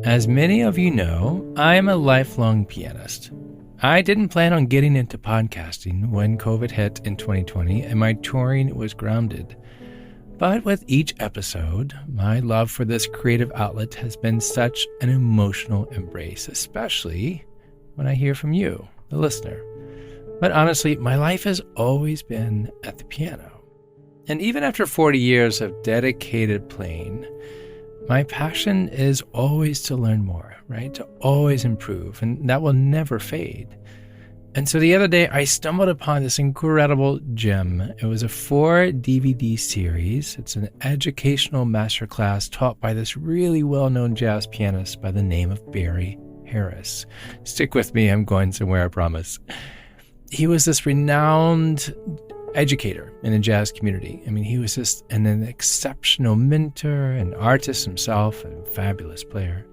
As many of you know, I am a lifelong pianist. I didn't plan on getting into podcasting when COVID hit in 2020 and my touring was grounded. But with each episode, my love for this creative outlet has been such an emotional embrace, especially when I hear from you, the listener. But honestly, my life has always been at the piano. And even after 40 years of dedicated playing, my passion is always to learn more, right? To always improve, and that will never fade. And so the other day, I stumbled upon this incredible gem. It was a 4-DVD series. It's an educational masterclass taught by this really well-known jazz pianist by the name of Barry Harris. Stick with me, I'm going somewhere, I promise. He was this renowned educator in the jazz community. I mean, he was just an exceptional mentor, an artist himself, and a fabulous player.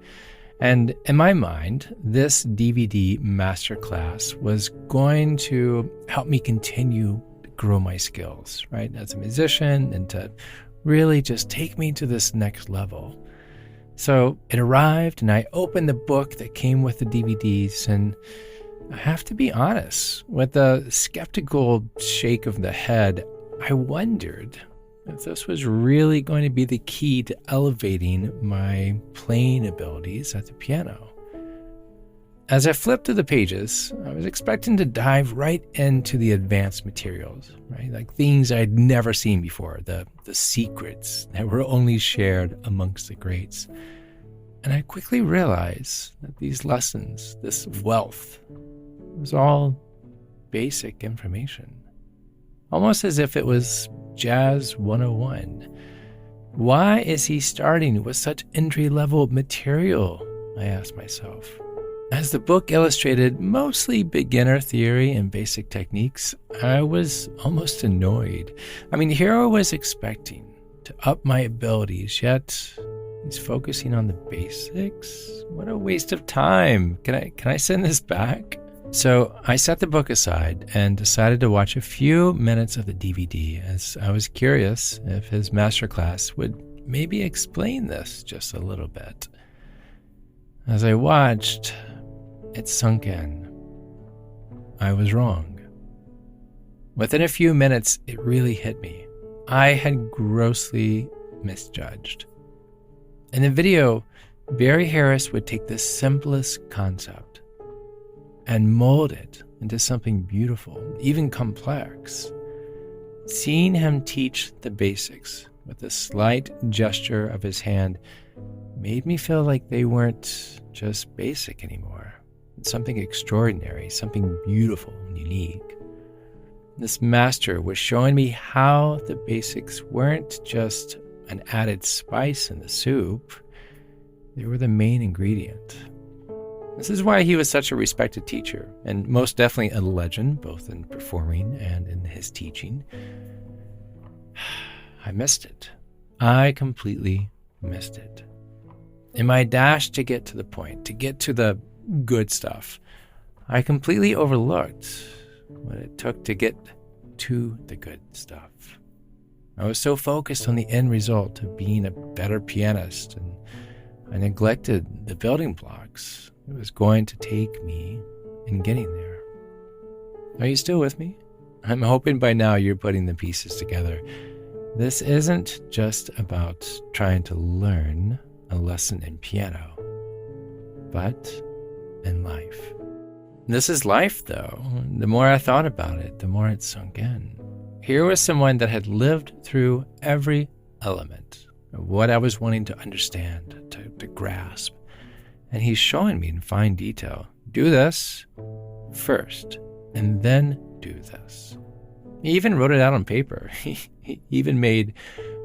And in my mind, this DVD masterclass was going to help me continue to grow my skills, right, as a musician, and to really just take me to this next level. So it arrived, and I opened the book that came with the DVDs, and I have to be honest, with a skeptical shake of the head, I wondered if this was really going to be the key to elevating my playing abilities at the piano. As I flipped through the pages, I was expecting to dive right into the advanced materials, right? Like things I'd never seen before, the secrets that were only shared amongst the greats. And I quickly realized that these lessons, this wealth, was all basic information, almost as if it was Jazz 101. Why is he starting with such entry-level material? I asked myself. As the book illustrated mostly beginner theory and basic techniques, I was almost annoyed. I mean, here I was expecting to up my abilities, yet he's focusing on the basics? What a waste of time. Can I send this back? So I set the book aside and decided to watch a few minutes of the DVD, as I was curious if his masterclass would maybe explain this just a little bit. As I watched, it sunk in. I was wrong. Within a few minutes, it really hit me. I had grossly misjudged. In the video, Barry Harris would take the simplest concept and mold it into something beautiful, even complex. Seeing him teach the basics with a slight gesture of his hand made me feel like they weren't just basic anymore. It's something extraordinary, something beautiful and unique. This master was showing me how the basics weren't just an added spice in the soup. They were the main ingredient. This is why he was such a respected teacher, and most definitely a legend, both in performing and in his teaching. I missed it. I completely missed it. In my dash to get to the point, to get to the good stuff, I completely overlooked what it took to get to the good stuff. I was so focused on the end result of being a better pianist, and I neglected the building blocks it was going to take me in getting there. Are you still with me? I'm hoping by now you're putting the pieces together. This isn't just about trying to learn a lesson in piano, but in life. This is life, though. The more I thought about it, the more it sunk in. Here was someone that had lived through every element of what I was wanting to understand, to grasp. And he's showing me in fine detail, do this first, and then do this. He even wrote it out on paper. He even made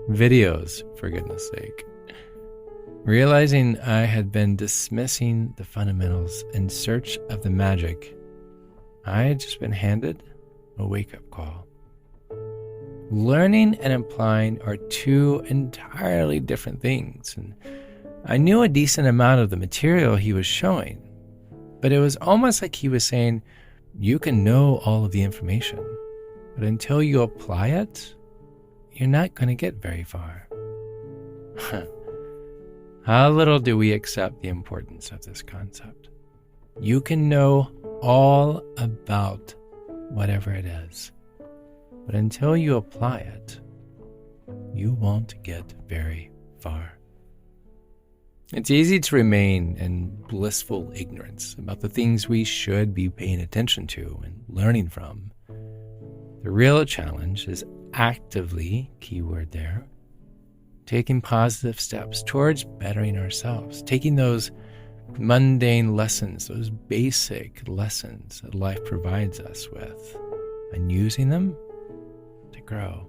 videos, for goodness sake. Realizing I had been dismissing the fundamentals in search of the magic, I had just been handed a wake-up call. Learning and applying are two entirely different things, and I knew a decent amount of the material he was showing, but it was almost like he was saying, you can know all of the information, but until you apply it, you're not going to get very far. How little do we accept the importance of this concept? You can know all about whatever it is, but until you apply it, you won't get very far. It's easy to remain in blissful ignorance about the things we should be paying attention to and learning from. The real challenge is actively, keyword there, taking positive steps towards bettering ourselves, taking those mundane lessons, those basic lessons that life provides us with, and using them to grow.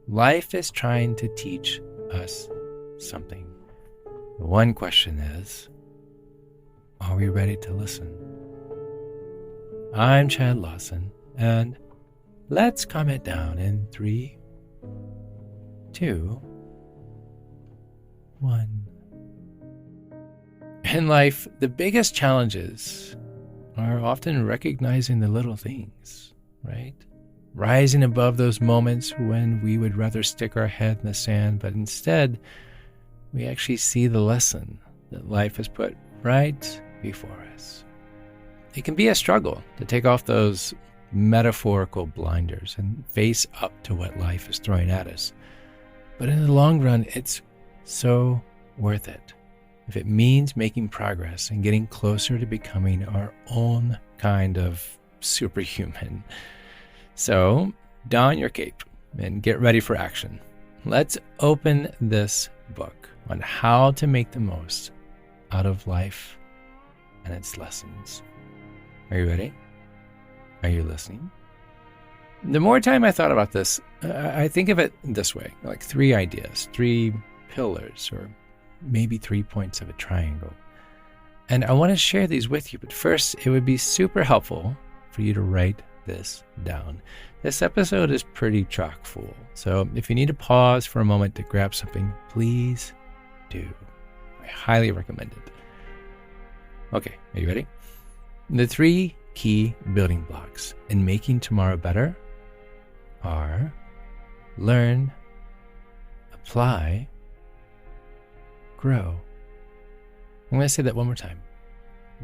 Life is trying to teach us something. The one question is, are we ready to listen? I'm Chad Lawson, and let's calm it down in 3, 2, 1. In life, the biggest challenges are often recognizing the little things, right? Rising above those moments when we would rather stick our head in the sand, but instead, we actually see the lesson that life has put right before us. It can be a struggle to take off those metaphorical blinders and face up to what life is throwing at us. But in the long run, it's so worth it if it means making progress and getting closer to becoming our own kind of superhuman. So, don your cape and get ready for action. Let's open this book on how to make the most out of life and its lessons. Are you ready? Are you listening? The more time I thought about this, I think of it this way, like 3 ideas, 3 pillars, or maybe 3 points of a triangle. And I want to share these with you, but first, it would be super helpful for you to write this down. This episode is pretty chock full, so if you need to pause for a moment to grab something, please do. I highly recommend it. Okay, are you ready? The 3 key building blocks in making tomorrow better are learn, apply, grow. I'm going to say that one more time.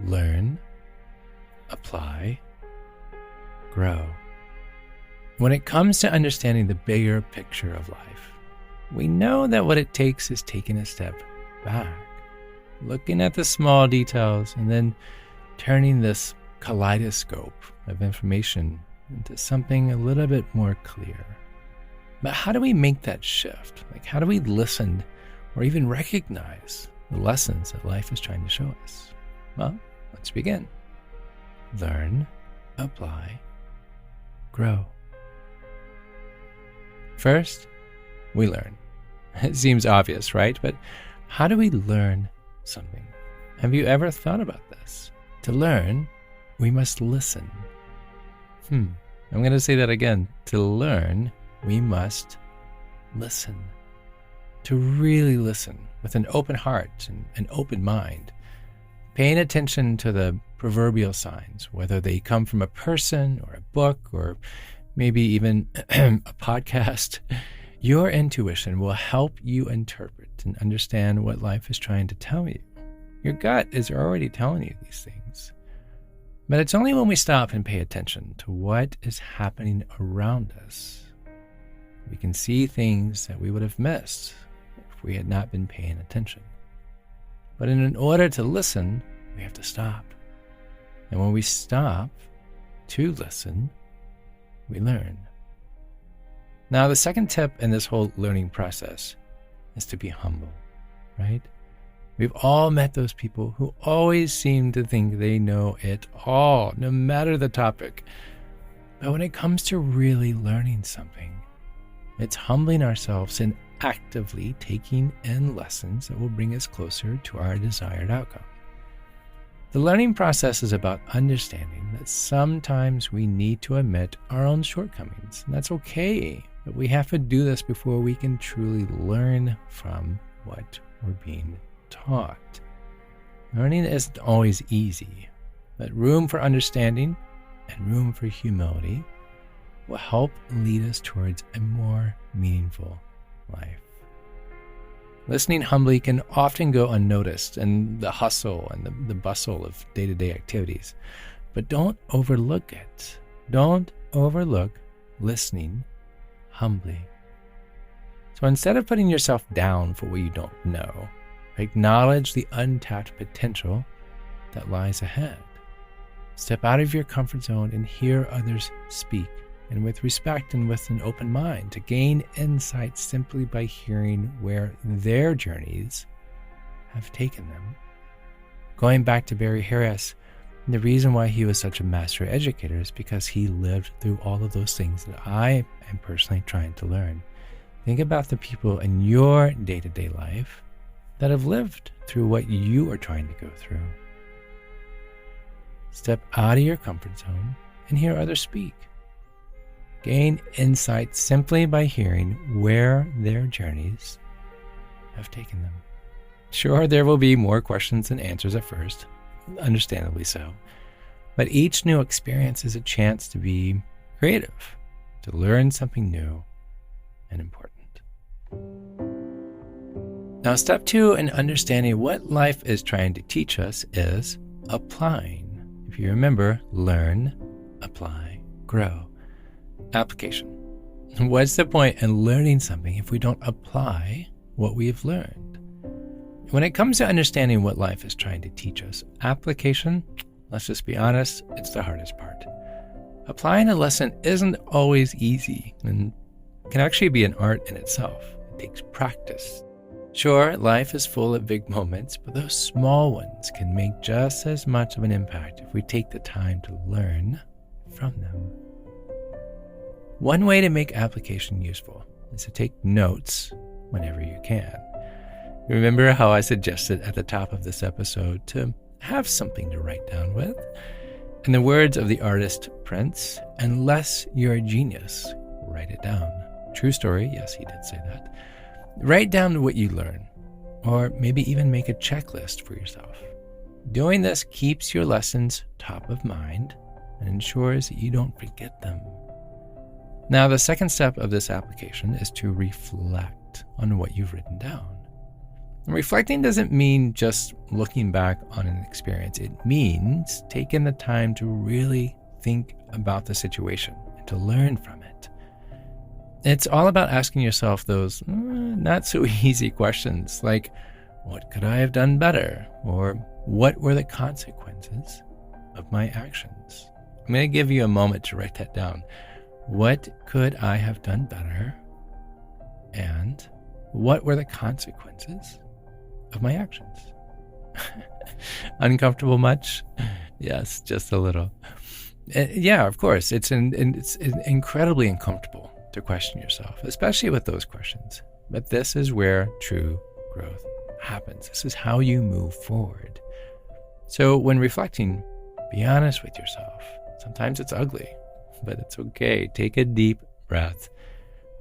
Learn, apply, grow. When it comes to understanding the bigger picture of life, we know that what it takes is taking a step back, looking at the small details, and then turning this kaleidoscope of information into something a little bit more clear. But how do we make that shift? Like, how do we listen or even recognize the lessons that life is trying to show us? Well, let's begin. Learn, apply, grow. First, we learn. It seems obvious, right? But how do we learn something? Have you ever thought about this? To learn, we must listen. I'm going to say that again. To learn, we must listen. To really listen with an open heart and an open mind, paying attention to the proverbial signs, whether they come from a person or a book or maybe even a podcast. Your intuition will help you interpret and understand what life is trying to tell you. Your gut is already telling you these things. But it's only when we stop and pay attention to what is happening around us, we can see things that we would have missed if we had not been paying attention. But in order to listen, we have to stop. And when we stop to listen, we learn. Now, the second tip in this whole learning process is to be humble, right? We've all met those people who always seem to think they know it all, no matter the topic. But when it comes to really learning something, it's humbling ourselves and actively taking in lessons that will bring us closer to our desired outcome. The learning process is about understanding that sometimes we need to admit our own shortcomings, and that's okay, but we have to do this before we can truly learn from what we're being taught. Learning isn't always easy, but room for understanding and room for humility will help lead us towards a more meaningful life. Listening humbly can often go unnoticed in the hustle and the bustle of day-to-day activities. But don't overlook it. Don't overlook listening humbly. So instead of putting yourself down for what you don't know, acknowledge the untapped potential that lies ahead. Step out of your comfort zone and hear others speak, and with respect and with an open mind, to gain insight simply by hearing where their journeys have taken them. Going back to Barry Harris, the reason why he was such a master educator is because he lived through all of those things that I am personally trying to learn. Think about the people in your day-to-day life that have lived through what you are trying to go through. Step out of your comfort zone and hear others speak. Gain insight simply by hearing where their journeys have taken them. Sure, there will be more questions than answers at first, understandably so, but each new experience is a chance to be creative, to learn something new and important. Now, step 2 in understanding what life is trying to teach us is applying. If you remember, learn, apply, grow. Application. What's the point in learning something if we don't apply what we've learned? When it comes to understanding what life is trying to teach us, application, let's just be honest, it's the hardest part. Applying a lesson isn't always easy and can actually be an art in itself. It takes practice. Sure, life is full of big moments, but those small ones can make just as much of an impact if we take the time to learn from them. One way to make application useful is to take notes whenever you can. Remember how I suggested at the top of this episode to have something to write down with? In the words of the artist Prince, unless you're a genius, write it down. True story, yes, he did say that. Write down what you learn, or maybe even make a checklist for yourself. Doing this keeps your lessons top of mind and ensures that you don't forget them. Now, the second step of this application is to reflect on what you've written down. And reflecting doesn't mean just looking back on an experience. It means taking the time to really think about the situation and to learn from it. It's all about asking yourself those not so easy questions like, what could I have done better? Or what were the consequences of my actions? I'm going to give you a moment to write that down. What could I have done better? And what were the consequences of my actions? Uncomfortable much? Yes, just a little. Yeah, of course. It's incredibly uncomfortable to question yourself, especially with those questions. But this is where true growth happens. This is how you move forward. So when reflecting, be honest with yourself. Sometimes it's ugly, but it's okay. Take a deep breath,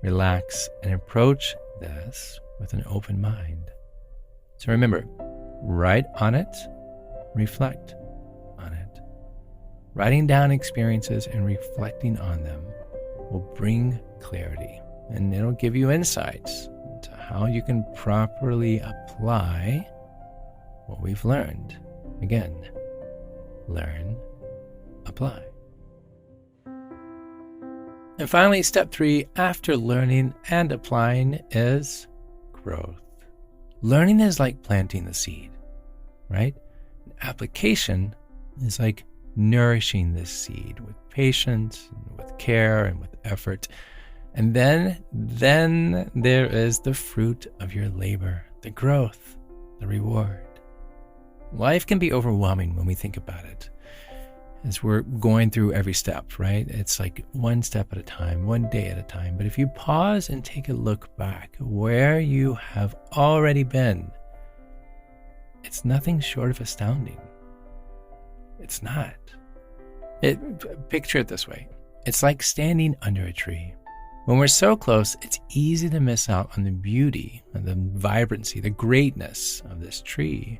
relax, and approach this with an open mind. So remember, write on it, reflect on it. Writing down experiences and reflecting on them will bring clarity, and it'll give you insights into how you can properly apply what we've learned. Again, learn, apply. And finally, step 3 after learning and applying is growth. Learning is like planting the seed, right? Application is like nourishing this seed with patience, and with care, and with effort. And then there is the fruit of your labor, the growth, the reward. Life can be overwhelming when we think about it, as we're going through every step, right? It's like one step at a time, one day at a time. But if you pause and take a look back where you have already been, it's nothing short of astounding. It's not. Picture it this way. It's like standing under a tree. When we're so close, it's easy to miss out on the beauty and the vibrancy, the greatness of this tree.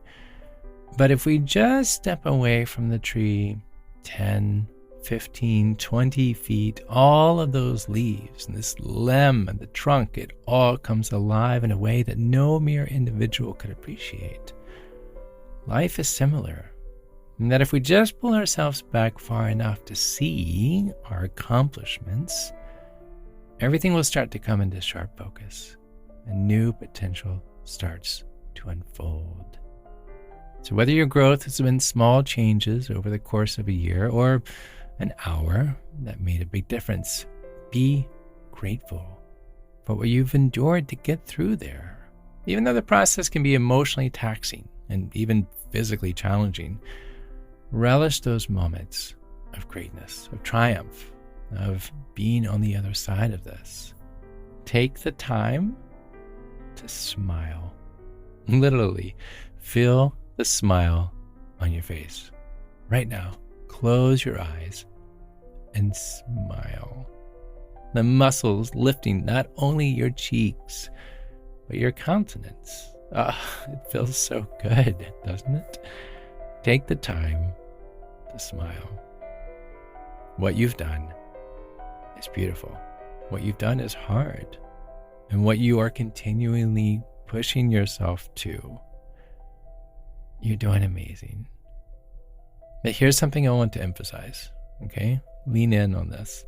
But if we just step away from the tree 10, 15, 20 feet, all of those leaves and this limb and the trunk, it all comes alive in a way that no mere individual could appreciate. Life is similar, in that if we just pull ourselves back far enough to see our accomplishments, everything will start to come into sharp focus, and new potential starts to unfold. So whether your growth has been small changes over the course of a year or an hour that made a big difference, be grateful for what you've endured to get through there. Even though the process can be emotionally taxing and even physically challenging, relish those moments of greatness, of triumph, of being on the other side of this. Take the time to smile. Literally, feel the smile on your face. Right now, close your eyes and smile. The muscles lifting not only your cheeks, but your countenance. It feels so good, doesn't it? Take the time to smile. What you've done is beautiful. What you've done is hard. And what you are continually pushing yourself to, you're doing amazing. But here's something I want to emphasize, okay? Lean in on this.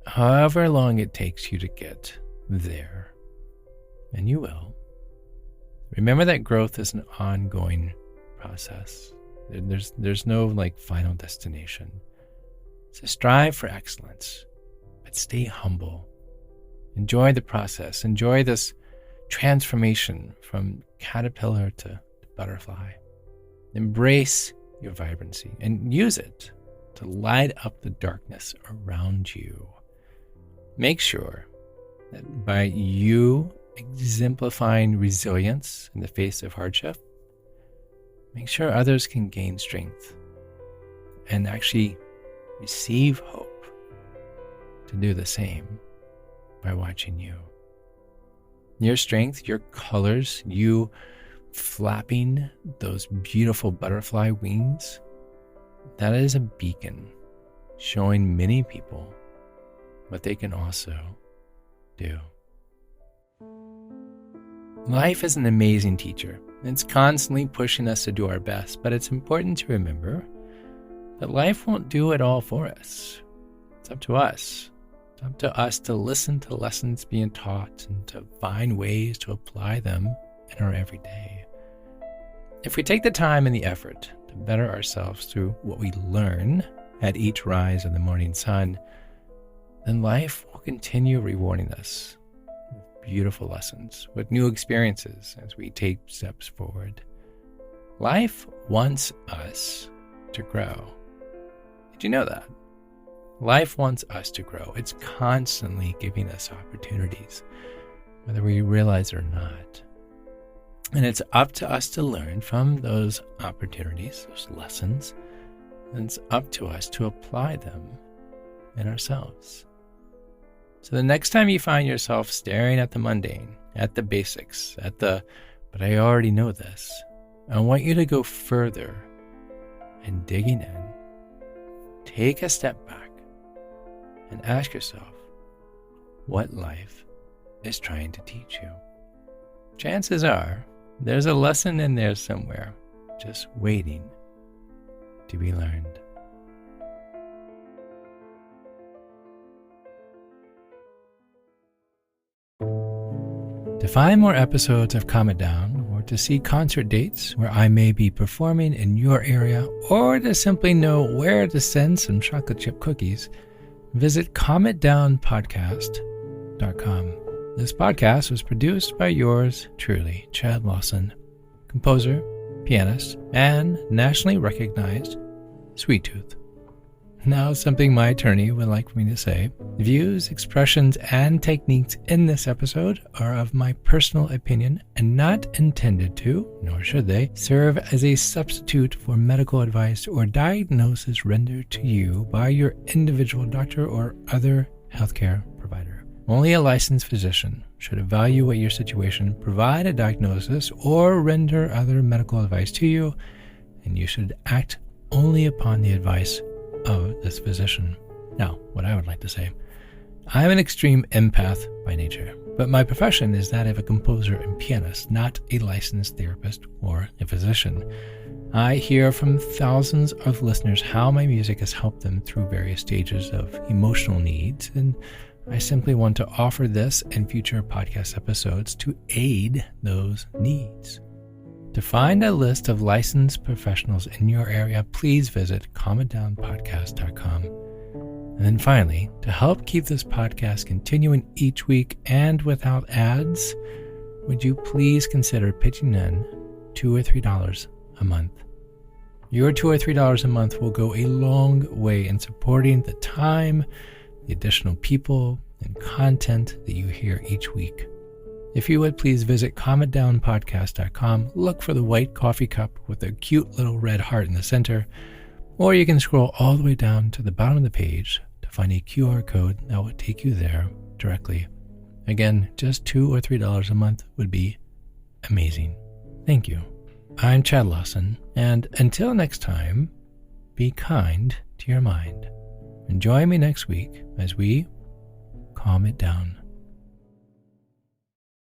However long it takes you to get there, and you will, remember that growth is an ongoing process. There's no final destination. So strive for excellence, but stay humble. Enjoy the process. Enjoy this transformation from caterpillar to butterfly. Embrace your vibrancy and use it to light up the darkness around you. Make sure that by you exemplifying resilience in the face of hardship, make sure others can gain strength and actually receive hope to do the same by watching you. Your strength, your colors, you flapping those beautiful butterfly wings, that is a beacon showing many people what they can also do. Life is an amazing teacher. It's constantly pushing us to do our best, but it's important to remember that life won't do it all for us. It's up to us. It's up to us to listen to lessons being taught and to find ways to apply them in our everyday. If we take the time and the effort to better ourselves through what we learn at each rise of the morning sun, then life will continue rewarding us with beautiful lessons, with new experiences as we take steps forward. Life wants us to grow. Did you know that? Life wants us to grow. It's constantly giving us opportunities, whether we realize it or not. And it's up to us to learn from those opportunities, those lessons, and it's up to us to apply them in ourselves. So the next time you find yourself staring at the mundane, at the basics, but I already know this, I want you to go further and digging in. Take a step back and ask yourself what life is trying to teach you. Chances are there's a lesson in there somewhere, just waiting to be learned. To find more episodes of Calm It Down, or to see concert dates where I may be performing in your area, or to simply know where to send some chocolate chip cookies, visit calmitdownpodcast.com. This podcast was produced by yours truly, Chad Lawson, composer, pianist, and nationally recognized Sweet Tooth. Now, something my attorney would like for me to say. Views, expressions, and techniques in this episode are of my personal opinion and not intended to, nor should they, serve as a substitute for medical advice or diagnosis rendered to you by your individual doctor or other healthcare provider. Only a licensed physician should evaluate your situation, provide a diagnosis, or render other medical advice to you, and you should act only upon the advice of this physician. Now, what I would like to say, I'm an extreme empath by nature, but my profession is that of a composer and pianist, not a licensed therapist or a physician. I hear from thousands of listeners how my music has helped them through various stages of emotional needs, and I simply want to offer this and future podcast episodes to aid those needs. To find a list of licensed professionals in your area, please visit calmitdownpodcast.com. And then finally, to help keep this podcast continuing each week and without ads, would you please consider pitching in $2 or $3 a month? Your $2 or $3 a month will go a long way in supporting the time, the additional people, and content that you hear each week. If you would, please visit calmitdownpodcast.com, look for the white coffee cup with a cute little red heart in the center, or you can scroll all the way down to the bottom of the page to find a QR code that will take you there directly. Again, just $2 or $3 a month would be amazing. Thank you. I'm Chad Lawson, and until next time, be kind to your mind. And join me next week as we calm it down.